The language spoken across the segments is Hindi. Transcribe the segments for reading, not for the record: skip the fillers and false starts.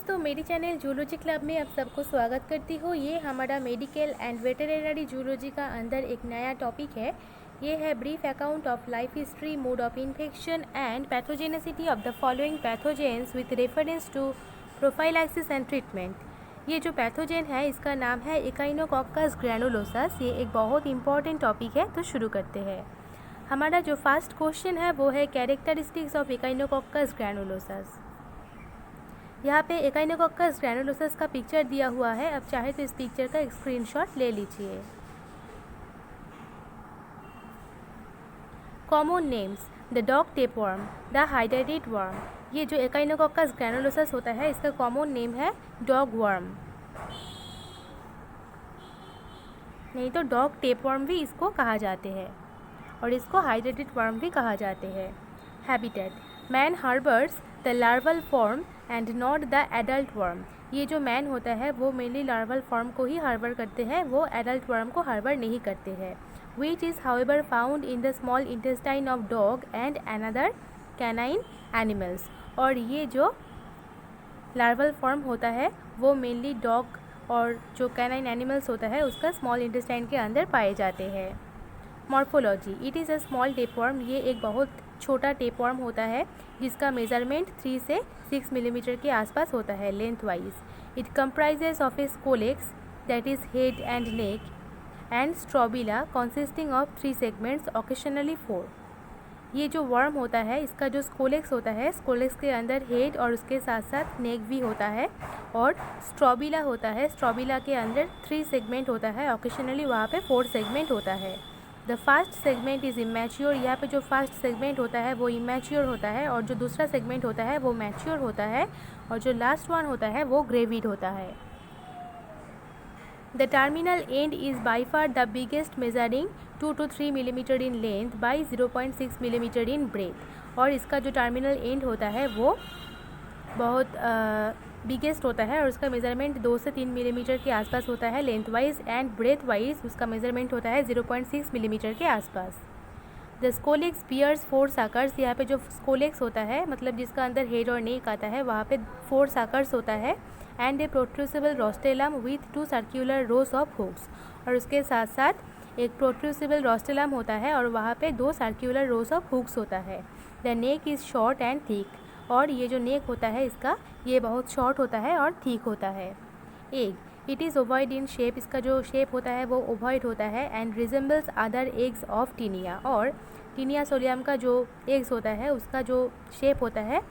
दोस्तों, मेरी चैनल जूलॉजी क्लब में आप सबको स्वागत करती हूँ। ये हमारा मेडिकल एंड वेटरनरी जूलॉजी का अंदर एक नया टॉपिक है। ये है brief account of life history, mode of infection and pathogenicity of the following pathogens with reference to prophylaxis and treatment. ये जो पैथोजेन है इसका नाम है इकाइनोकोक्कस ग्रैनुलोसस। ये एक बहुत इंपॉर्टेंट टॉपिक है, तो शुरू करते हैं। हमारा जो फर्स्ट क्वेश्चन है वो है कैरेक्टरिस्टिक्स ऑफ इकाइनोकोक्कस ग्रैनुलोसस। यहाँ पे इकाइनोकोक्कस ग्रैनुलोसस का पिक्चर दिया हुआ है। अब चाहे तो इस पिक्चर का एक स्क्रीनशॉट ले लीजिए। Common names: the dog tapeworm, the hydrated worm. ये जो इकाइनोकोक्कस ग्रैनुलोसस होता है इसका कॉमन नेम है डॉग वर्म, नहीं तो डॉग टेपवर्म भी इसको कहा जाते हैं, और इसको हाइड्रेटेड वर्म भी कहा जाते हैं। Habitat: man harbours the larval form and not the adult worm. ये जो मैन होता है वो मेनली लार्वल फॉर्म को ही हार्बर करते हैं, वो एडल्ट वर्म को हार्बर नहीं करते हैं। Which is however found in the small intestine of dog and another canine animals. और ये जो लार्वल फॉर्म होता है वो मेनली डॉग और जो कैनाइन एनिमल्स होता है उसका स्मॉल इंटेस्टाइन के अंदर पाए जाते हैं। Morphology: it is a small tapeworm. ये एक बहुत छोटा टेपवर्म होता है जिसका मेजरमेंट 3 से 6 मिलीमीटर के आसपास होता है length wise. It comprises of A scolex that is head and neck and strobila consisting of 3 segments, occasionally 4। ये जो वर्म होता है इसका जो स्कोलेक्स होता है, स्कोलेक्स के अंदर हेड और उसके साथ साथ नेक भी होता है, और स्ट्रोबिला होता है, स्ट्रोबिला के अंदर 3 सेगमेंट होता है, ऑकेशनली वहाँ पे 4 सेगमेंट होता है। The first segment is immature. यहाँ पे जो फर्स्ट सेगमेंट होता है वो इमैच्योर होता है, और जो दूसरा सेगमेंट होता है वो मैच्योर होता है, और जो लास्ट वन होता है वो ग्रेविड होता है। The terminal end is by far the biggest, measuring 2 to 3 millimetre in length by 0.6 millimetre in breadth. और इसका जो टर्मिनल एंड होता है वो बहुत बिगेस्ट होता है, और उसका मेजरमेंट 2 से 3 मिलीमीटर के आसपास होता है length wise, and breadth wise उसका मेजरमेंट होता है 0.6 मिलीमीटर के आसपास। The scolex bears 4 suckers. यहाँ पे जो स्कोलेक्स होता है मतलब जिसका अंदर हेड और नेक आता है वहाँ पे 4 साकर्स होता है, and a protrusible rostellum with 2 circular rows of hooks. और उसके साथ साथ एक प्रोट्रूसिबल रोस्टेलम होता है और वहाँ पे 2 सर्क्यूलर रोज ऑफ हुक्स होता है। The neck is short and thick. और ये जो नेक होता है इसका ये बहुत शॉर्ट होता है और ठीक होता है। Egg: it is ovoid in shape. इसका जो शेप होता है वो ओवॉइड होता है, and resembles other eggs of Taenia. और टीनिया सोलियम का जो एग्स होता है उसका जो शेप होता है,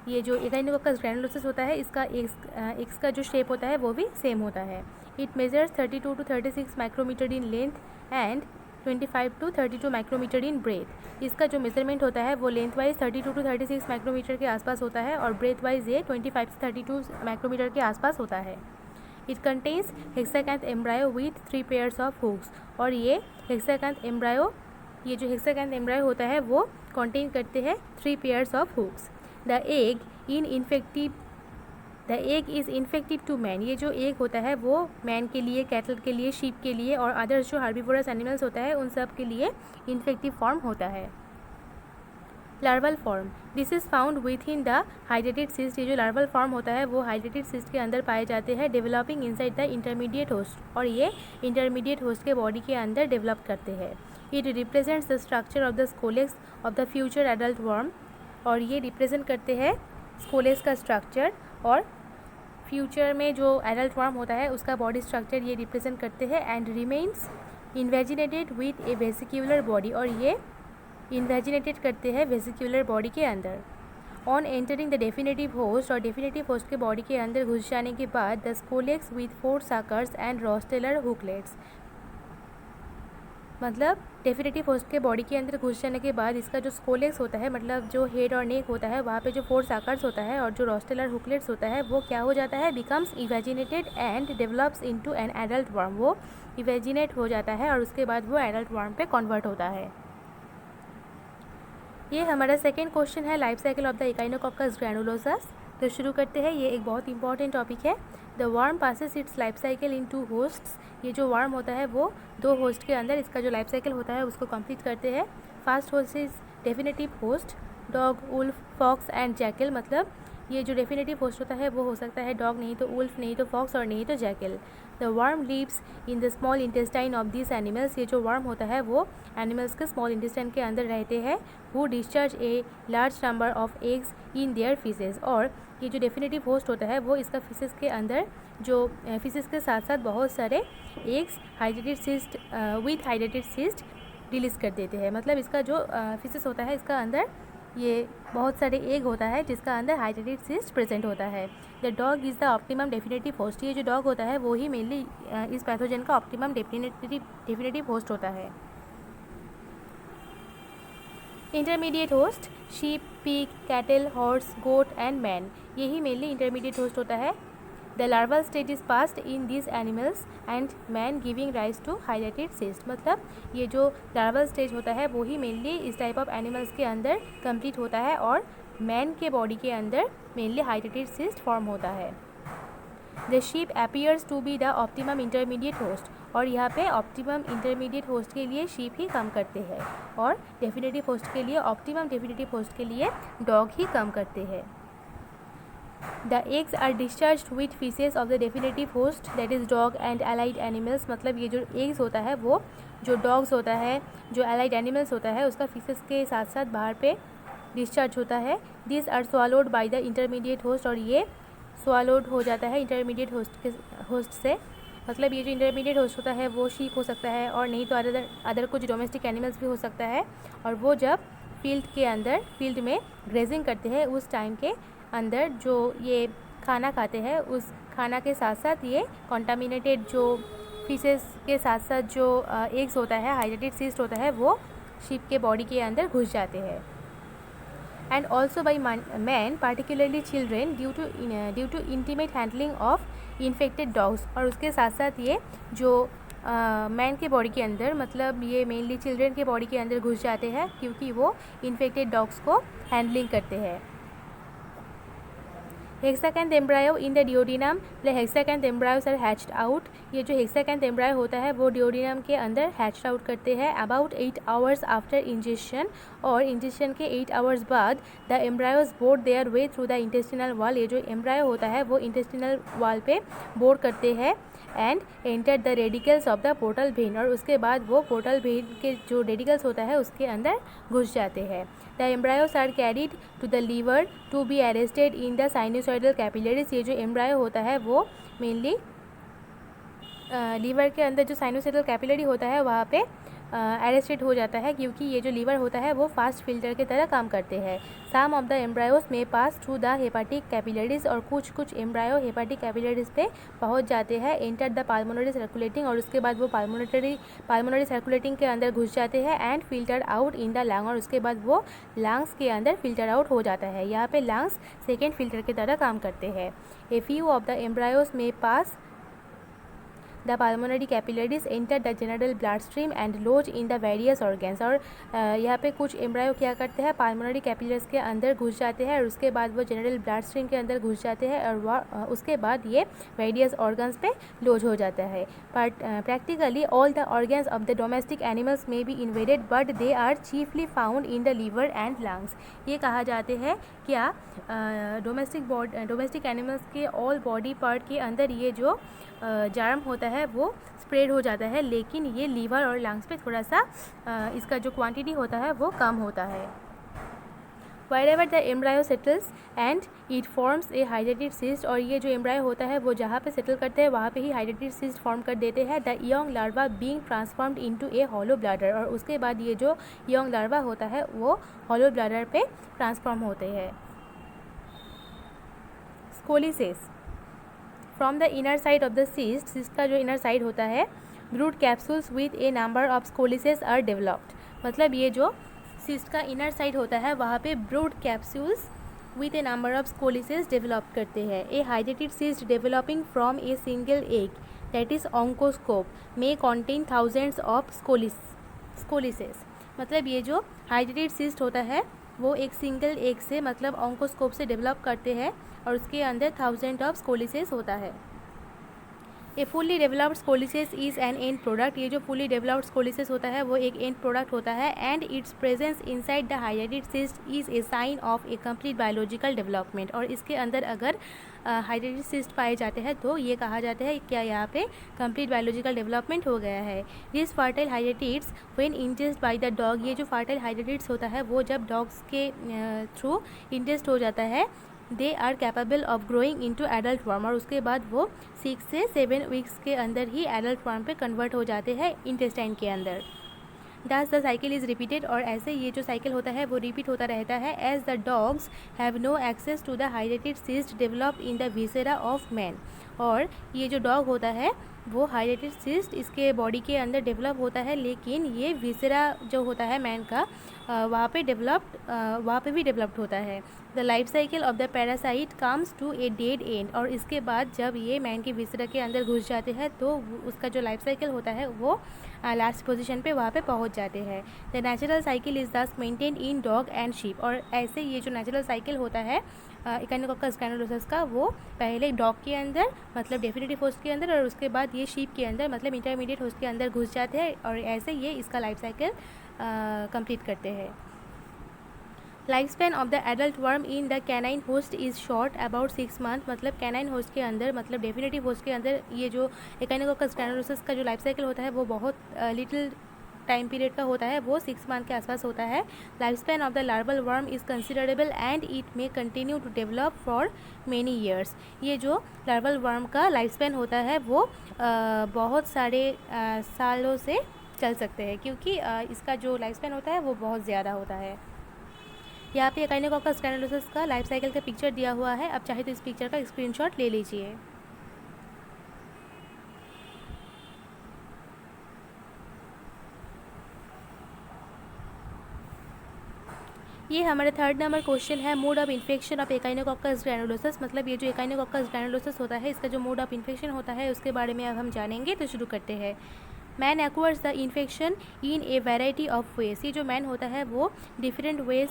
ये जो इकाइनोकोक्कस ग्रैनुलोसस होता है इसका एग्स का जो शेप होता है वो भी सेम होता है। It measures 32 to 36 micrometre in length and 25 to 32 micrometre in breadth. इसका जो मेजरमेंट होता है वो लेंथ वाइज 32 to 36 माइक्रोमीटर के आसपास होता है, और ब्रेथ वाइज ये 25 से 32 माइक्रोमीटर के आसपास होता है। It contains hexacanth embryo with 3 pairs of hooks. और ये हेक्साकैंथ एम्ब्रायो, ये जो हेक्साकैंथ एम्ब्रायो होता है वो कंटेन करते हैं 3 pairs of hooks. The egg is infective to man. ये जो एग होता है वो मैन के लिए, कैटल के लिए, शीप के लिए और अदर्स जो हार्बिवोरस एनिमल्स होता है उन सब के लिए इन्फेक्टिव फॉर्म होता है। Larval form: this is found with in the hydrated cyst. ये जो लार्वल फॉर्म होता है वो हाइड्रेटेड सिस्ट के अंदर पाए जाते हैं, developing inside the intermediate host. और ये इंटरमीडिएट होस्ट के बॉडी के अंदर डेवलप करते हैं। It represents the structure of the scolex of the future adult worm. और ये रिप्रेजेंट करते हैं स्कोलेक्स का स्ट्रक्चर, और फ्यूचर में जो एडल्ट वर्म होता है उसका बॉडी स्ट्रक्चर ये रिप्रेजेंट करते हैं। And remains invaginated with a vesicular body. और ये इन्वेजिनेटेड करते हैं वेसिक्यूलर बॉडी के अंदर। On entering the definitive host, और डेफिनेटिव होस्ट के बॉडी के अंदर घुस जाने के बाद the scolex with 4 suckers and rostellar hooklets. मतलब डेफिनेटिव होस्ट के बॉडी के अंदर घुस जाने के बाद इसका जो स्कोलेक्स होता है मतलब जो हेड और नेक होता है वहाँ पे जो 4 साकर्स होता है और जो रोस्टेलर हुकलेट्स होता है वो क्या हो जाता है, becomes evaginated and develops into an adult worm. वो इवेजिनेट हो जाता है और उसके बाद वो एडल्ट वर्म पे कन्वर्ट होता है। ये हमारा सेकेंड क्वेश्चन है, लाइफ साइकिल ऑफ द इकाइनोकोक्कस ग्रैनुलोसस। तो शुरू करते हैं। ये एक बहुत इंपॉर्टेंट टॉपिक है। The worm passes it's life cycle in 2 hosts. ये जो वर्म होता है वो 2 होस्ट के अंदर इसका जो लाइफ साइकिल होता है उसको कंप्लीट करते हैं। First host is definitive host, dog, wolf, fox and jackal. मतलब ये जो डेफिनेटिव होस्ट होता है वो हो सकता है डॉग, नहीं तो वुल्फ, नहीं तो फॉक्स और नहीं तो jackal. The worm lives in the small intestine of this animals. ये जो वर्म होता है वो एनिमल्स के स्मॉल इंटेस्टाइन के अंदर रहते हैं। Who discharge a large number of eggs in their fishes. और ये जो डेफिनेटिव होस्ट होता है वो इसका फिशेज के अंदर जो फिशेज के साथ साथ बहुत सारे eggs hydrated cyst with hydrated cyst release कर देते हैं। मतलब इसका जो फिशेज होता है इसका अंदर ये बहुत सारे एग होता है जिसका अंदर हाइड्रेटेड सिस्ट प्रेजेंट होता है। The dog is the optimum definitive host. ये जो डॉग होता है वो ही मेनली इस पैथोजन का ऑप्टिमम डेफिनेटिव होस्ट होता है। Intermediate host sheep, pig, cattle, horse, goat and man, यही मेनली इंटरमीडिएट होस्ट होता है। The larval stage is passed in this animals and man giving rise to हाइड्रेटेड सिस्ट। मतलब ये जो लार्वल स्टेज होता है वो ही मेनली इस टाइप ऑफ एनिमल्स के अंदर कंप्लीट होता है और मैन के बॉडी के अंदर मेनली हाइड्रेटेड सिस्ट फॉर्म होता है। The sheep appears to be the optimum intermediate host. और यहाँ पे ऑप्टिमम इंटरमीडिएट होस्ट के लिए शीप ही काम करते हैं और डेफिनेटिव होस्ट के लिए ऑप्टिमम डेफिनेटिव होस्ट के लिए डॉग ही काम करते हैं। The eggs are discharged with feces of the definitive host that is dog and allied animals। मतलब ये जो eggs होता है वो जो dogs होता है, जो allied animals होता है उसका feces के साथ साथ बाहर पे discharge होता है। These are swallowed by the intermediate host। और ये swallowed हो जाता है intermediate host से। मतलब ये जो intermediate host होता है वो sheep हो सकता है और नहीं तो अदर कुछ domestic animals भी हो सकता है। और वो जब फील्ड में ग्रेजिंग करते हैं उस टाइम के अंदर जो ये खाना खाते हैं उस खाना के साथ साथ ये कॉन्टामिनेटेड जो फिशेस के साथ साथ जो एग्स होता है, हाइड्रेटेड सिस्ट होता है, वो शीप के बॉडी के अंदर घुस जाते हैं। And also by man particularly children due to intimate handling of infected dogs. और उसके साथ साथ ये जो मैन के बॉडी के अंदर मतलब ये मेनली चिल्ड्रेन के बॉडी के अंदर घुस जाते हैं क्योंकि वो इन्फेक्टेड डॉग्स को हैंडलिंग करते हैं। Hexacanth embryo in the duodenum. The hexacanth embryos are hatched out. ये जो हेक्साकैंथ एम्ब्रायो होता है वो डिओडिनम के अंदर हैच्ड आउट करते हैं अबाउट 8 आवर्स आफ्टर इंजेक्शन। और इंजेक्शन के 8 आवर्स बाद the embryos bore their way through the intestinal wall. ये जो एम्ब्रायो होता है वो इंटेस्टिनल वॉल पे बोर करते हैं and enter the radicals of the portal vein. और उसके बाद वो पोर्टल वेन के जो रेडिकल्स होता है उसके अंदर घुस जाते हैं। The embryos are carried to the liver to be arrested in the sinusoidal capillaries. ये जो एम्ब्रायो होता है वो मेनली लीवर के अंदर जो साइनोसॉइडल कैपिलरी होता है वहाँ पे अरेस्टेड हो जाता है क्योंकि ये जो लीवर होता है वो फास्ट फिल्टर की तरह काम करते हैं। सम of the embryos may pass through the hepatic capillaries. और कुछ एम्ब्रायो हेपाटिक कैपिलरीज पे पहुंच जाते हैं। Enter the pulmonary circulating. और उसके बाद वो पाल्मोनरी सर्कुलेटिंग के अंदर घुस जाते हैं and filter out in the lung. और उसके बाद वो लंग्स के अंदर फिल्टर आउट हो जाता है। यहाँ पे लंग्स सेकेंड फिल्टर की तरह काम करते हैं। A few of the embryos may pass the pulmonary capillaries enter the general bloodstream and lodge in the various organs। और यहाँ पे कुछ एम्ब्रायो क्या करते हैं, पाल्मोनरी कैपिलरीज के अंदर घुस जाते हैं और उसके बाद वो जनरल ब्लड स्ट्रीम के अंदर घुस जाते हैं और उसके बाद ये वेरियस ऑर्गन्स पे लॉज हो जाता है। But practically all the organs of the domestic animals may be invaded but they are chiefly found in the liver and lungs. ये कहा जाते हैं क्या डोमेस्टिक एनिमल्स के ऑल बॉडी पार्ट के अंदर ये जो जार्म होता है वो स्प्रेड हो जाता है, लेकिन ये लीवर और लंग्स पे थोड़ा सा इसका जो क्वांटिटी होता है वो कम होता है। Wherever the embryo settles and it forms a hydrated cyst। और ये जो एम्ब्रायो होता है वो जहाँ पे सेटल करते हैं वहाँ पे ही हाइड्रेटेड सिस्ट फॉर्म कर देते हैं। The young larva being transformed into a hollow bladder। और उसके बाद ये जो young larva होता है वो hollow bladder पे ट्रांसफॉर्म होते हैं। Scolices from the inner side of the cyst का जो इनर साइड होता है brood capsules with a number of scolices are developed. मतलब ये जो सिस्ट का इनर साइड होता है वहाँ पे brood capsules with a number of scolices develop करते हैं। ए हाइड्रेटेड cyst developing from a single egg that is oncosphere may contain thousands of scolices. मतलब ये जो हाइड्रेटेड सिस्ट होता है वो एक सिंगल एग से मतलब ऑन्कोस्कोप से डेवलप करते हैं और उसके अंदर 1000 ऑफ स्कोलिसेस होता है। A fully developed scolex is an end product. ये जो फुली डेवलप्ड स्कोलिसिस होता है वो एक एंड प्रोडक्ट होता है। And its presence inside the hydrated cyst is a sign of a complete biological development. और इसके अंदर अगर हाइड्रेटेड सिस्ट पाए जाते हैं तो ये कहा जाता है क्या यहाँ पे कंप्लीट बायोलॉजिकल डेवलपमेंट हो गया है। This fertile hydatids when ingest by the dog, ये जो फर्टाइल हाइड्रेटेड्स होता है वो जब डॉग्स के थ्रू इंजेस्ट हो जाता है, they are capable of growing into adult worm. और उसके बाद वो 6 से 7 वीक्स के अंदर ही एडल्ट वर्म पे कन्वर्ट हो जाते हैं इंटेस्टाइन के अंदर। Thus the cycle is repeated, और ऐसे ये जो साइकिल होता है वो रिपीट होता रहता है। As the dogs have no access to the hydrated cyst developed in the viscera of man. और ये जो डॉग होता है वो हाइड्रेटेड सिस्ट इसके बॉडी के अंदर डेवलप होता है, लेकिन ये विसेरा जो होता है मैन का वहाँ पे भी डेवलप्ड होता है। The life cycle of the parasite comes to a dead end. और इसके बाद जब ये मैन के विसेरा के अंदर घुस जाते हैं तो उसका जो लाइफ साइकिल होता है वो लास्ट पोजीशन पे वहाँ पे पहुँच जाते हैं। द नेचुरल साइकिल इज़ दस maintain in dog and sheep. और ऐसे ये जो नेचुरल साइकिल होता है इकाइनोकोकस ग्रैनुलोसस का वो पहले डॉग के अंदर मतलब डेफिनेटिव होस्ट के अंदर और उसके बाद ये शीप के अंदर मतलब इंटरमीडिएट होस्ट के अंदर घुस जाते हैं और ऐसे ये इसका लाइफ साइकिल कंप्लीट करते हैं। Life span of the adult worm in the canine host is short about 6 month. मतलब कैनाइन होस्ट के अंदर मतलब डेफिनेटिव होस्ट के अंदर ये जो इकाइनोकोकस ग्रैनुलोसस का जो लाइफ साइकिल होता है वो बहुत लिटिल टाइम पीरियड का होता है, वो 6 मंथ के आसपास होता है। Life span of the larval worm is considerable and it may continue to develop for many years. ये जो लार्वल वर्म का लाइफ स्पैन होता है वो बहुत सारे सालों से चल सकते हैं, क्योंकि इसका जो लाइफ स्पैन होता है वो बहुत ज़्यादा होता है। यहाँ पे इकाइनोकोकस ग्रैनुलोसस का लाइफ साइकिल का पिक्चर दिया हुआ है। अब चाहे तो इस पिक्चर का स्क्रीनशॉट ले लीजिए। ये हमारा 3rd नंबर क्वेश्चन है, mode of infection of Echinococcus ग्रैनुलोसस। मतलब ये जो इकाइनोकोकस ग्रैनुलोसस होता है इसका जो मोड ऑफ इन्फेक्शन होता है उसके बारे में अब हम जानेंगे। तो शुरू करते हैं। Man acquires the infection in A variety of ways. ये जो मैन होता है वो डिफरेंट वेज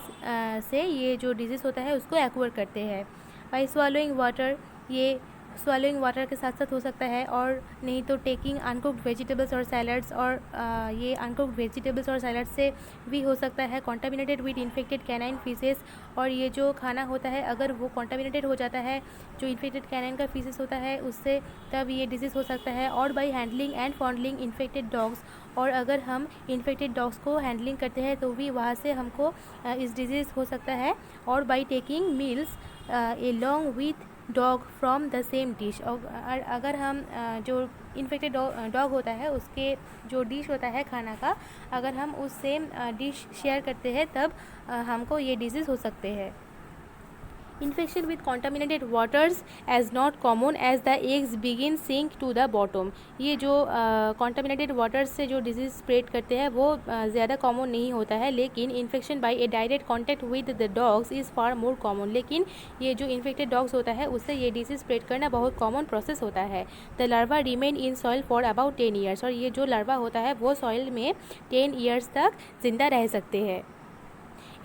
से ये जो डिजीज़ होता है उसको एक्वायर करते हैं। बाई स्वॉलोइंग वाटर, ये स्वॉलोइंग वाटर के साथ साथ हो सकता है, और नहीं तो टेकिंग अनकुक्ड वेजिटेबल्स और सैलड्स, और ये अनकुक्ड वेजिटेबल्स और सैलड्स से भी हो सकता है। Contaminated with infected canine faeces, और ये जो खाना होता है अगर वो कॉन्टामिनेटेड हो जाता है जो इन्फेक्टेड कैनाइन का फीसेस होता है उससे, तब ये डिजीज़ हो सकता है। और by handling and fondling infected dogs, और अगर हम इन्फेक्टेड डॉग्स को हैंडलिंग करते हैं तो भी वहाँ से हमको इस डिजीज़ हो सकता है। और by taking meals a long with dog from the same dish, और अगर हम जो इन्फेक्टेड डॉग होता है उसके जो डिश होता है खाना का, अगर हम उस सेम डिश शेयर करते हैं तब हमको ये डिजीज़ हो सकते हैं। Infection with contaminated waters as not common as the eggs begin sink to the bottom. ये जो कॉन्टामिनेटेड वाटर्स से जो डिजीज़ स्प्रेड करते हैं वो ज़्यादा कॉमन नहीं होता है, लेकिन infection by A direct contact with the dogs is far more common. लेकिन ये जो इन्फेक्टेड डॉग्स होता है उससे ये डिजीज़ स्प्रेड करना बहुत कॉमन प्रोसेस होता है। The larva remain in soil for about 10 years, और ये जो लार्वा होता है वो सॉइल में 10 ईयर्स तक जिंदा रह सकते हैं।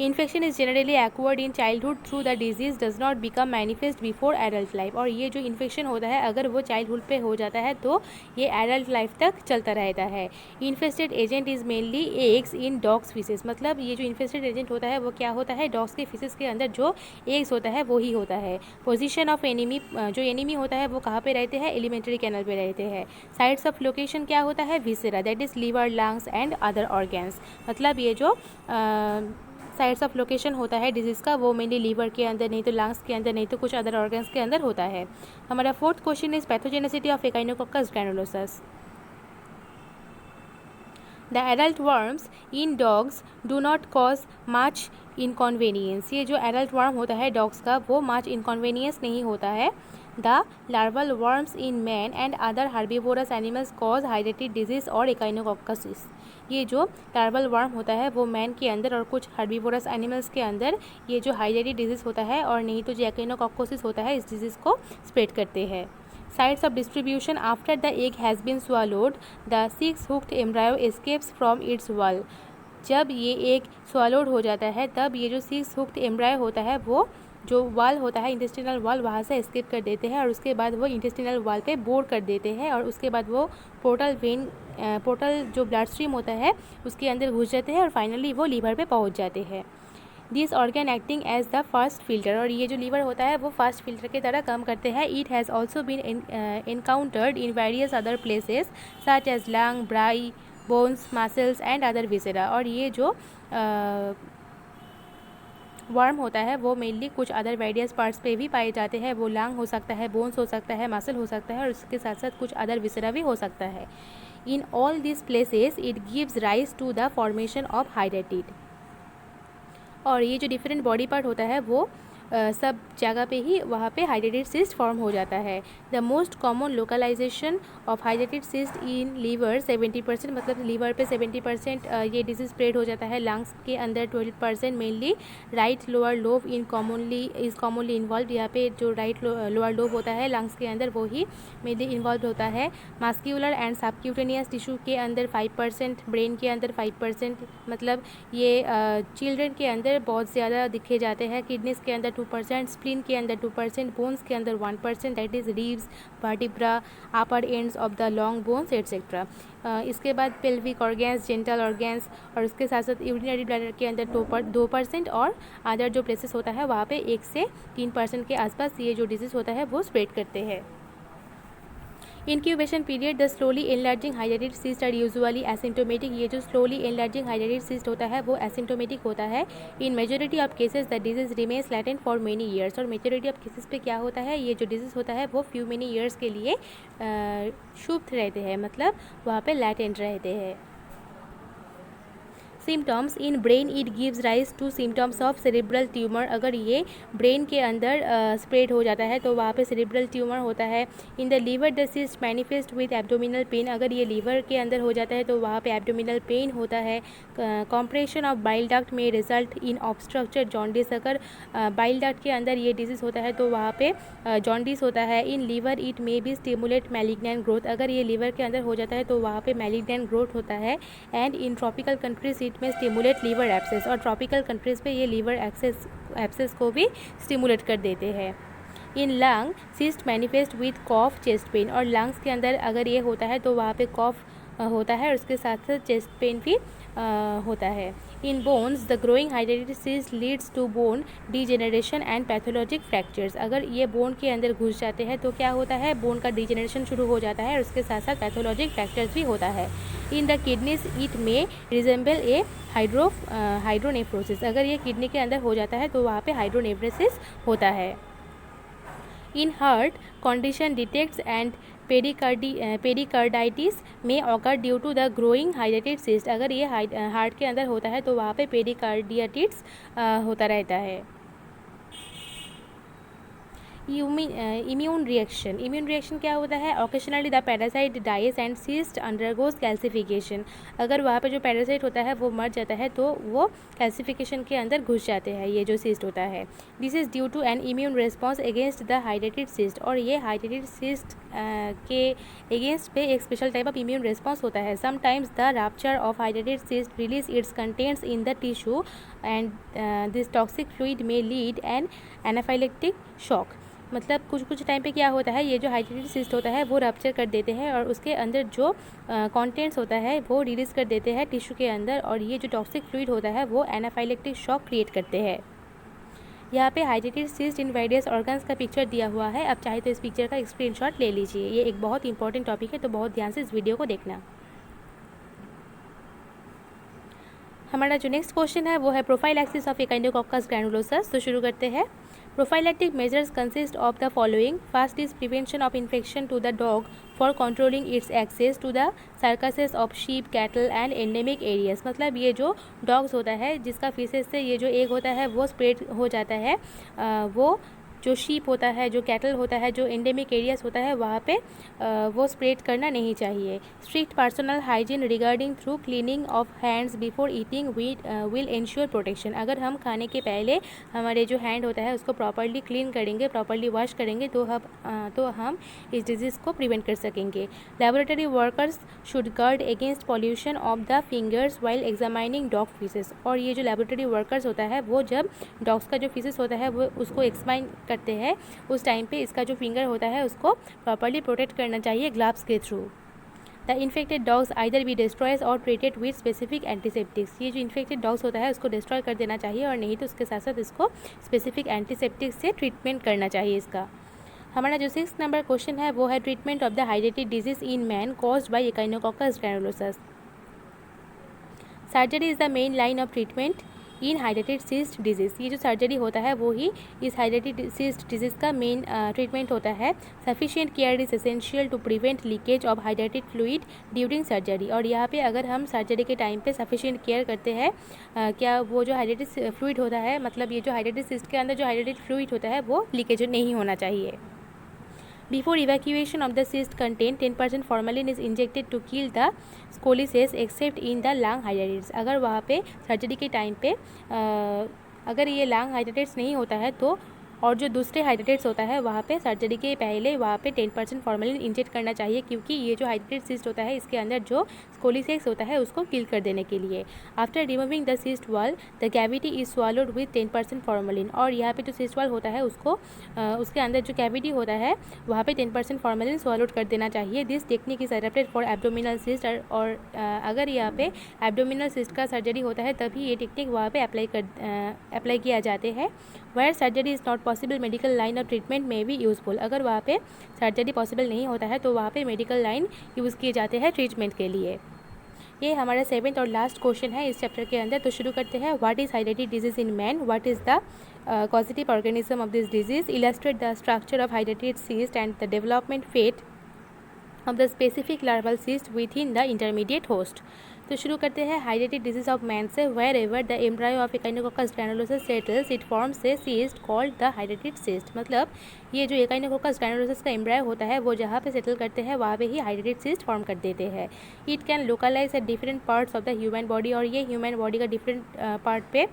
Infection is generally acquired in childhood through the disease does not become manifest before adult life. और ये जो इन्फेक्शन होता है अगर वो चाइल्डहुड पे हो जाता है तो ये एडल्ट लाइफ तक चलता रहता है। Infested agent is mainly eggs in dogs faeces. मतलब ये जो इन्फेस्टेड एजेंट होता है वो क्या होता है, डॉग्स के फीसेस के अंदर जो एग्स होता है वही होता है। पोजीशन ऑफ एनिमी, जो एनिमी होता है वो कहाँ पे रहते हैं, एलिमेंट्री कैनल पे रहते हैं। साइट्स ऑफ लोकेशन क्या होता है, viscera, that is liver, lungs and other organs. मतलब ये जो साइट्स ऑफ लोकेशन होता है डिजीज़ का वो मेनली लीवर के अंदर, नहीं तो लंग्स के अंदर, नहीं तो कुछ अदर ऑर्गन्स के अंदर होता है। हमारा 4th question is pathogenicity of Echinococcus granulosus. The adult worms in dogs do not cause much inconvenience. ये जो एडल्ट वर्म होता है डॉग्स का वो मच इनकॉन्वेनियंस नहीं होता है। The larval worms in man and other herbivorous animals cause हाइड्रेटेड डिजीज़ और इकाइनोकोकसिस। ये जो लार्वल वर्म होता है वो मैन के अंदर और कुछ हर्बीवोरस एनिमल्स के अंदर ये जो हाइड्रेटेड डिजीज़ होता है और नहीं तो जो इकाइनोकोकसिस होता है इस डिजीज़ को स्प्रेड करते हैं। Sites of distribution after the egg has been swallowed, the 6 hooked embryo escapes from its wall। जब ये एग swallowed हो जाता है तब ये जो 6 hooked embryo होता है वो जो वाल होता है इंटेस्टिनल वाल वहाँ से एस्केप कर देते हैं और उसके बाद वो इंटेस्टिनल वाल पे बोर कर देते हैं और उसके बाद वो पोर्टल जो ब्लड स्ट्रीम होता है उसके अंदर घुस जाते हैं और फाइनली वो लीवर पे पहुँच जाते हैं। This organ acting as the first filter, और ये जो लीवर होता है वो फास्ट फिल्टर की तरह काम करते हैं। It has also been encountered in various other places such as lung, brain, bones, muscles and other viscera. और ये जो वर्म होता है वो मेनली कुछ अदर वेरियस पार्ट्स पे भी पाए जाते हैं। वो लंग हो सकता है, बोन्स हो सकता है, मसल हो सकता है और उसके साथ साथ कुछ अदर विसेरा भी हो सकता है। In all this places it gives rise to the formation of हाइड्रेटेड। और ये जो डिफरेंट बॉडी पार्ट होता है वो सब जगह पे ही वहाँ पे हाइड्रेटेड सिस्ट फॉर्म हो जाता है। The most common localisation of hydrated cyst in liver 70%, मतलब लीवर पे 70% ये डिजीज स्प्रेड हो जाता है। लंग्स के अंदर 12% mainly right lower lobe is commonly involve. यहाँ पे जो राइट लोअर लोब होता है लंग्स के अंदर वो ही मेनली इन्वॉल्व होता है। मस्क्यूलर एंड सबक्यूटेनियस टिश्यू के अंदर 5%, ब्रेन के अंदर 5%, मतलब ये चिल्ड्रन के अंदर बहुत ज़्यादा दिखे जाते हैं। किडनीज के अंदर 2%, स्प्लीन के अंदर 2%, बोन्स के अंदर 1%, that is Reeves, vertebra, upper ends of the long bones etcetera. इसके बाद पेल्विक ऑर्गेन्स, जेंटल ऑर्गेन्स और उसके साथ साथ यूरिनरी ब्लैडर के अंदर 2% और अदर जो प्लेसेस होता है वहाँ पे 1 से 3% के आसपास ये जो डिजीज़ होता है वो स्प्रेड करते हैं। Incubation period, the slowly enlarging हाइड्रेटेड सिस्ट आर यूजुअली एसिम्टोमेटिक। ये जो स्लोली एनलार्जिंग हाइड्रेटेड सिस्ट होता है वो एसिम्टोमेटिक होता है। In majority of cases the disease remains latent for many years. और मेजोरिटी ऑफ केसेस पे क्या होता है, ये जो डिजीज़ होता है वो फ्यू मेनी ईयर्स के लिए शुप्त रहते हैं, मतलब वहाँ पे लैटेंट रहते हैं। Symptoms in brain, it gives rise to symptoms of cerebral tumour. अगर ये ब्रेन के अंदर स्प्रेड हो जाता है तो वहाँ पे सेरिब्रल ट्यूमर होता है। In the liver the cyst manifest with abdominal pain. अगर ये लीवर के अंदर हो जाता है तो वहाँ पे एब्डोमिनल पेन होता है। कॉम्प्रेशन ऑफ बाइल डक्ट में रिजल्ट इन ऑब्स्ट्रक्चर जॉन्डिस। अगर बाइल डक्ट के अंदर ये डिजीज़ होता है तो वहाँ पे जॉन्डिस होता है। In liver it may be stimulate malignant growth. अगर ये लीवर के अंदर हो जाता है तो वहाँ पे मैलिग्नेंट ग्रोथ होता है। And in tropical countries it में स्टिमुलेट लीवर एब्सेस। और ट्रॉपिकल कंट्रीज़ पे ये लीवर एब्सेस को भी स्टिमुलेट कर देते हैं। In lung cyst manifest with cough, chest pain. और लंग्स के अंदर अगर ये होता है तो वहाँ पे कॉफ होता है और उसके साथ साथ चेस्ट पेन भी होता है। इन बोन्स द ग्रोइंग हाइड्रेटेड cyst leads to bone degeneration and pathologic fractures. अगर ये बोन के अंदर घुस जाते हैं तो क्या होता है, बोन का डीजेनरेशन शुरू हो जाता है और उसके साथ साथ पैथोलॉजिक फ्रैक्चर्स भी होता है। इन द किडनीज इट में रिजेंबल ए हाइड्रोनेफ्रोसिस। अगर ये किडनी के अंदर हो जाता है तो वहाँ पे हाइड्रोनेफ्रोसिस होता है। In heart condition detects and pericarditis may occur due to the growing हाइड्रेटेड सिस्ट। अगर ये हार्ट के अंदर होता है तो वहाँ पे पेरिकार्डियाटिस होता रहता है। इम्यून रिएक्शन क्या होता है, occasionally the parasite dies and cyst undergoes calcification. अगर वहाँ पे जो पैरासाइट होता है वो मर जाता है तो वो कैल्सिफिकेशन के अंदर घुस जाते हैं, ये जो सिस्ट होता है। This is due to an immune response against the hydrated cyst. और ये हाइड्रेटेड सिस्ट के अगेंस्ट पे एक special type of immune response होता है। Sometimes the rupture of hydrated cyst release its contents in the tissue and this toxic fluid may lead an anaphylactic shock. मतलब कुछ टाइम पे क्या होता है, ये जो हाइड्रेटेड सिस्ट होता है वो रप्चर कर देते हैं और उसके अंदर जो कंटेंट्स होता है वो रिलीज़ कर देते हैं टिश्यू के अंदर, और ये जो टॉक्सिक फ्लूइड होता है वो एनाफाइलेक्टिक शॉक क्रिएट करते हैं। यहाँ पे hydrated cyst in various organs का पिक्चर दिया हुआ है। अब चाहे तो इस पिक्चर का एक स्क्रीनशॉट ले लीजिए। ये एक बहुत इंपॉर्टेंट टॉपिक है तो बहुत ध्यान से इस वीडियो को देखना। हमारा जो नेक्स्ट क्वेश्चन है वो है प्रोफाइलैक्सिस ऑफ एकाइंडोकोकस ग्रैनुलोसस। तो शुरू करते हैं। Prophylactic measures consist of the following. First is prevention of infection to the dog for controlling its access to the carcasses of sheep, cattle and endemic areas। मतलब ये जो डॉग्स होता है जिसका फीसेस से ये जो एग होता है वो स्प्रेड हो जाता है, वो जो शीप होता है, जो कैटल होता है, जो एंडेमिक एरियाज होता है वहाँ पे वो स्प्रेड करना नहीं चाहिए। Strict personal hygiene regarding through cleaning of hands before eating will ensure protection. अगर हम खाने के पहले हमारे जो हैंड होता है उसको प्रॉपर्ली क्लीन करेंगे, प्रॉपर्ली वॉश करेंगे तो हम इस डिजीज़ को प्रिवेंट कर सकेंगे। Laboratory workers should guard against pollution of the fingers while examining dog faeces. और ये जो लेबोरेटरी वर्कर्स होता है वो जब डॉग्स का जो फीसेस होता है वो उसको एक्समाइन करते हैं उस टाइम पे इसका जो फिंगर होता है उसको प्रॉपर्ली प्रोटेक्ट करना चाहिए ग्लव्स के through. The infected dogs either be destroys or treated with specific antiseptics. ये जो इन्फेक्टेड डॉग्स होता है उसको डिस्ट्रॉय कर देना चाहिए और नहीं तो उसके साथ साथ इसको स्पेसिफिक एंटीसेप्टिक्स से ट्रीटमेंट करना चाहिए इसका। हमारा जो 6 नंबर क्वेश्चन है वो है treatment of the hydrated disease in man caused by echinococcus granulosus. Surgery is the main line of treatment in hydrated cyst disease. ये जो सर्जरी होता है वो ही इस हाइड्रेटेड सिस्ट डिजीज़ का मेन ट्रीटमेंट होता है। Sufficient care is essential to prevent leakage of hydrated fluid during surgery. और यहाँ पे अगर हम सर्जरी के टाइम पे सफिशिएंट केयर करते हैं क्या वो जो हाइड्रेटेड फ्लूइड होता है मतलब ये जो हाइड्रेटेड सिस्ट के अंदर जो हाइड्रेटेड फ्लूइड होता है वो लीकेज नहीं होना चाहिए। Before evacuation of the cyst content 10% formalin is injected to kill the scoliosis except in the lung hydrates। अगर वहाँ पे सर्जरी के टाइम पे अगर ये लंग हाइड्रेट्स नहीं होता है तो और जो दूसरे हाइड्रेट्स होता है वहाँ पे सर्जरी के पहले वहाँ पे 10% फॉर्मेलिन इंजेक्ट करना चाहिए क्योंकि ये जो हाइड्रेटेड सिस्ट होता है इसके अंदर जो स्कोलिसेक्स होता है उसको किल कर देने के लिए। After removing the cyst wall the cavity is swallowed with 10% formalin. और यहाँ पे जो सिस्ट वॉल होता है उसको उसके अंदर जो कैविटी होता है वहाँ पे 10% फॉर्मेलिन स्वॉलोड कर देना चाहिए। This technique is adapted for abdominal cyst. और अगर यहाँ पे एब्डोमिनल सिस्ट का सर्जरी होता है तभी ये टेक्निक वहाँ पे अप्लाई किया जाते हैं। Where surgery is not possible medical line of treatment may be useful. अगर वहाँ पे सर्जरी पॉसिबल नहीं होता है तो वहाँ पे मेडिकल लाइन यूज़ किए जाते हैं ट्रीटमेंट के लिए। ये हमारा 7th और लास्ट क्वेश्चन है इस चैप्टर के अंदर। तो शुरू करते हैं। What is hydrated disease in man, what is the causative organism of this disease, illustrate the structure of hydrated cyst and the development fate of the specific larval cyst within the intermediate host. तो शुरू करते हैं हाइड्रेटेड डिजीज ऑफ मैन से। Wherever the embryo of echinococcus granulosus settles it forms a cyst called the hydrated cyst. मतलब ये जो एकाइनोकोकस ग्रैनुलोसस का एम्ब्रायो होता है वो जहाँ पे सेटल करते हैं वहाँ पे ही हाइड्रेटेड सिस्ट फॉर्म कर देते हैं। It can localise at different parts of the human body. और ये ह्यूमन बॉडी का डिफरेंट पार्ट पे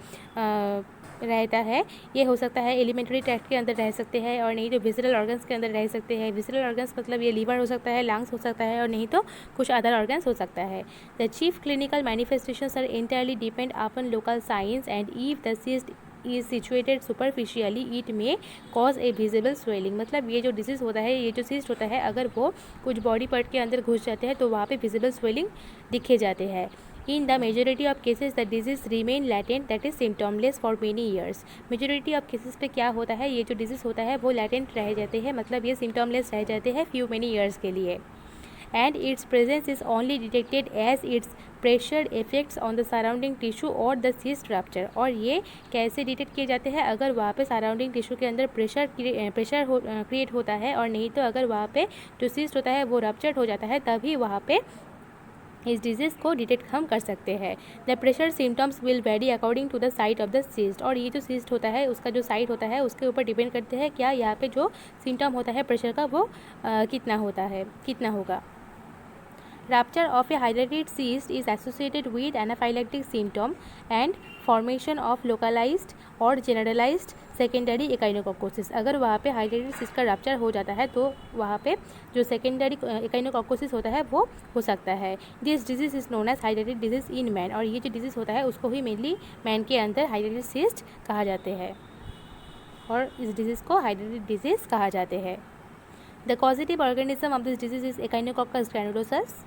रहता है। ये हो सकता है एलिमेंट्री ट्रैक्ट के अंदर रह सकते हैं और नहीं तो विसरल ऑर्गन्स के अंदर रह सकते हैं। विसरल ऑर्गन्स मतलब ये लीवर हो सकता है, लंग्स हो सकता है और नहीं तो कुछ अदर ऑर्गन्स हो सकता है। The chief clinical manifestations are entirely depend upon local signs and if the cyst is situated superficially it may cause a visible swelling. मतलब ये जो डिजीज़ होता है, ये जो सिस्ट होता है, अगर वो कुछ बॉडी पार्ट के अंदर घुस जाते हैं तो वहाँ पे विजिबल स्वेलिंग दिखे जाते हैं। In the majority of cases, the disease remain latent, that is symptomless for many years। Majority of cases पे क्या होता है, ये जो disease होता है वो latent रह जाते हैं, मतलब ये symptomless रह जाते हैं few many years के लिए। And its presence is only detected as its pressure effects on the surrounding tissue or the cyst rupture। और ये कैसे डिटेक्ट किए जाते हैं, अगर वहाँ पे सराउंडिंग टिश्यू के अंदर प्रेशर क्रिएट होता है और नहीं तो अगर वहाँ पे जो सिस्ट होता है वो रप्चर्ड हो जाता है तभी वहाँ पे इस डिजीज़ को डिटेक्ट हम कर सकते हैं। The pressure symptoms will vary according to the site of the cyst. और ये जो सिस्ट होता है उसका जो साइट होता है उसके ऊपर डिपेंड करते हैं क्या यहाँ पे जो सिम्टम होता है प्रेशर का वो कितना होगा। Rupture of a hydrated cyst is associated with anaphylactic symptom and formation of localized और generalized secondary echinococosis। अगर वहाँ पे हाइड्रेटेड सिस्ट का रप्चर हो जाता है तो वहाँ पे जो सेकेंडरी echinococosis होता है वो हो सकता है। This disease is known as हाइड्रेटेड डिजीज़ इन मैन। और ये जो डिजीज़ होता है उसको ही मेनली मैन के अंदर हाइड्रेटेड सिस्ट कहा जाते हैं और इस डिजीज़ को हाइड्रेटेड डिजीज़ कहा जाते हैं। The causative organism of this disease is Echinococcus granulosus.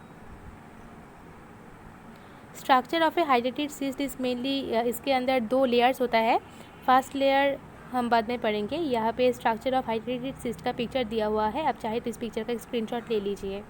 Structure of a हाइड्रेटेड सिस्ट इज मेनली इसके अंदर 2 लेयर्स होता है। फर्स्ट लेयर हम बाद में पढ़ेंगे। यहाँ पे स्ट्रक्चर ऑफ हाइड्रेटेड सिस्ट का पिक्चर दिया हुआ है, आप चाहे तो इस पिक्चर का स्क्रीनशॉट ले लीजिए।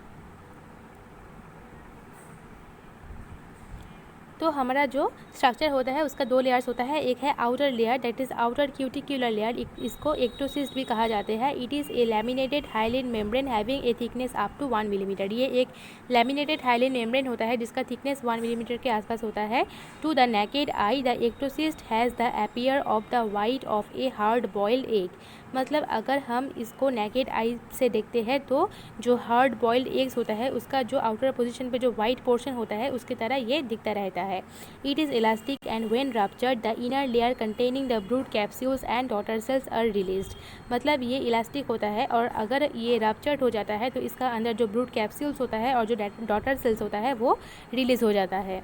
तो हमारा जो स्ट्रक्चर होता है उसका 2 लेयर्स होता है। एक है outer layer that is outer cuticular layer, इसको एक्टोसिस्ट भी कहा जाते हैं। It is a laminated hyaline membrane having a thickness up to 1 millimetre. ये एक लैमिनेटेड हाइलिन मेम्ब्रेन होता है जिसका थिकनेस 1 मिलीमीटर के आसपास होता है। To the naked eye the ectocyst has the appear of the white of a hard boiled egg. मतलब अगर हम इसको नेकेड आई से देखते हैं तो जो हार्ड बॉइल्ड एग्स होता है उसका जो आउटर पोजीशन पे जो वाइट पोर्शन होता है उसकी तरह ये दिखता रहता है। It is elastic and when ruptured the inner layer containing the brood capsules and daughter cells are released. मतलब ये इलास्टिक होता है और अगर ये रप्चर्ड हो जाता है तो इसका अंदर जो ब्रूड कैप्सूल्स होता है और जो डॉटर सेल्स होता है वो रिलीज़ हो जाता है।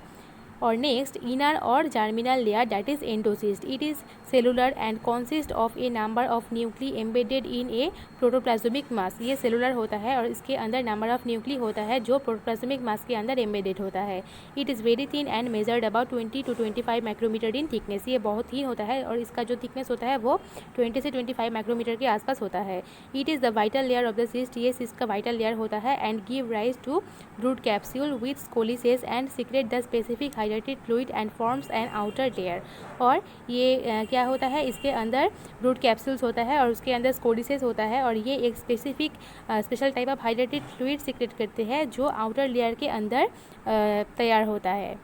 और नेक्स्ट, इनर और germinal layer that is endocyst. It is cellular and consist of a number of nuclei embedded in a protoplasmic mass. ये सेलुलर होता है और इसके अंदर नंबर ऑफ न्यूक्ली होता है जो प्रोटोप्लाज्मिक मास के अंदर एम्बेडेड होता है। It is very thin and measured about 20 to 25 micrometre in thickness. ये बहुत थीन होता है और इसका जो थिकनेस होता है वो 20 से 25 माइक्रोमीटर के आसपास होता है। It is the vital layer of the cyst. ये सिस्ट का वाइटल लेयर होता है and give rise to brood capsule with scolices and secrete the specific हाइड्रेटेड fluid and forms an outer layer. और ये क्या होता है, इसके अंदर ब्रूड कैप्सूल्स होता है और उसके अंदर स्कोलिसेस होता है और ये एक special type of hydrated fluid secret करते हैं जो आउटर लेयर के अंदर तैयार होता है।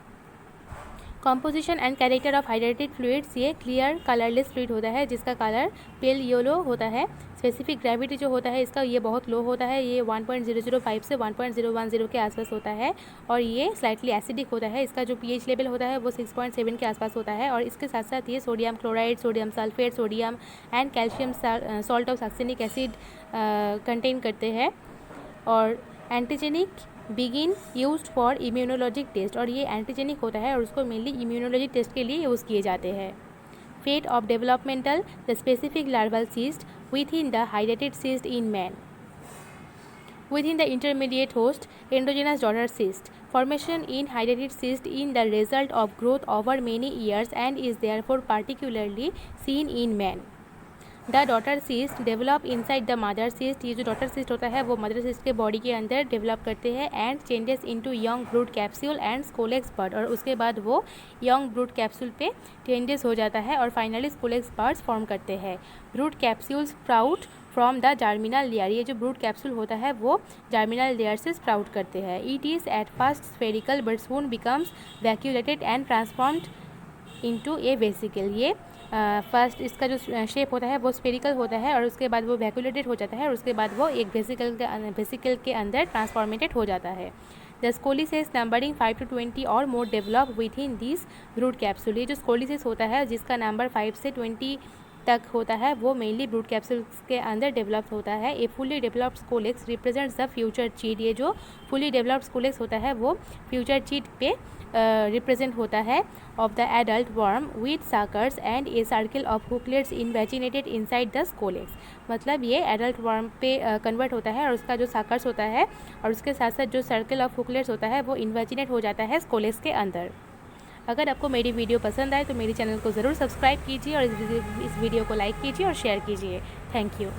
Composition and character of hydrated fluids, ये क्लियर कलरलेस फ्लूइड होता है जिसका कलर पेल येलो होता है। स्पेसिफिक ग्रेविटी जो होता है इसका ये बहुत लो होता है, ये 1.005 से 1.010 के आसपास होता है और ये स्लाइटली एसिडिक होता है। इसका जो pH लेवल होता है वो 6.7 के आसपास होता है और इसके साथ साथ ये sodium chloride, sodium sulphate, sodium and calcium salt of succinic acid contain करते हैं। और एंटीजेनिक बिगिन यूज्ड फॉर इम्यूनोलॉजिक टेस्ट, और ये एंटीजेनिक होता है और उसको मेनली इम्यूनोलॉजी टेस्ट के लिए यूज़ किए जाते हैं। Fate of developmental, the specific larval cyst within the hydrated cyst in man. Within the intermediate host, endogenous daughter cyst. Formation in hydrated cyst in the result of growth over many years and is therefore particularly seen in man. The daughter cyst develop inside the mother cyst। ये जो डॉटर cyst होता है वो मदर cyst के बॉडी के अंदर डेवलप करते हैं and changes into young brood capsule and scolex bud, और उसके बाद वो यंग ब्रूड कैप्सूल पे चेंजेस हो जाता है और फाइनली स्कोलेक्स बड्स फॉर्म करते हैं। Brood capsule sprout from the germinal layer. ये जो ब्रूड कैप्सूल होता है वो जर्मिनल लेयर से स्प्राउट करते हैं। It is at first spherical but soon becomes vacuolated and transformed into A vesicle. ये फर्स्ट इसका जो शेप होता है वो स्फेरिकल होता है और उसके बाद वो वैक्यूलेटेड हो जाता है और उसके बाद वो एक वेसिकल के अंदर ट्रांसफॉर्मेटेड हो जाता है। द स्कोलिसेस नंबरिंग 5 to 20 और more develop within this brood capsule. ये जो स्कोलिसेस होता है जिसका नंबर 5 से 20 तक होता है वो मेनली ब्रूड कैप्सूल्स के अंदर डेवलप होता है। A fully developed scolex represents the future चीट। ये जो फुली डेवलप्ड स्कोलेक्स होता है वो फ्यूचर चीट पे रिप्रेजेंट होता है of the adult worm with suckers and a circle of hooklets invaginated inside the scolex. मतलब ये एडल्ट वर्म पे कन्वर्ट होता है और उसका जो साकर्स होता है और उसके साथ साथ जो सर्किल ऑफ हुकलेट्स होता है वो इन्वेजिनेट हो जाता है स्कोलेक्स के अंदर। अगर आपको मेरी वीडियो पसंद आए तो मेरे चैनल को ज़रूर सब्सक्राइब कीजिए और इस वीडियो को लाइक कीजिए और शेयर कीजिए। Thank you.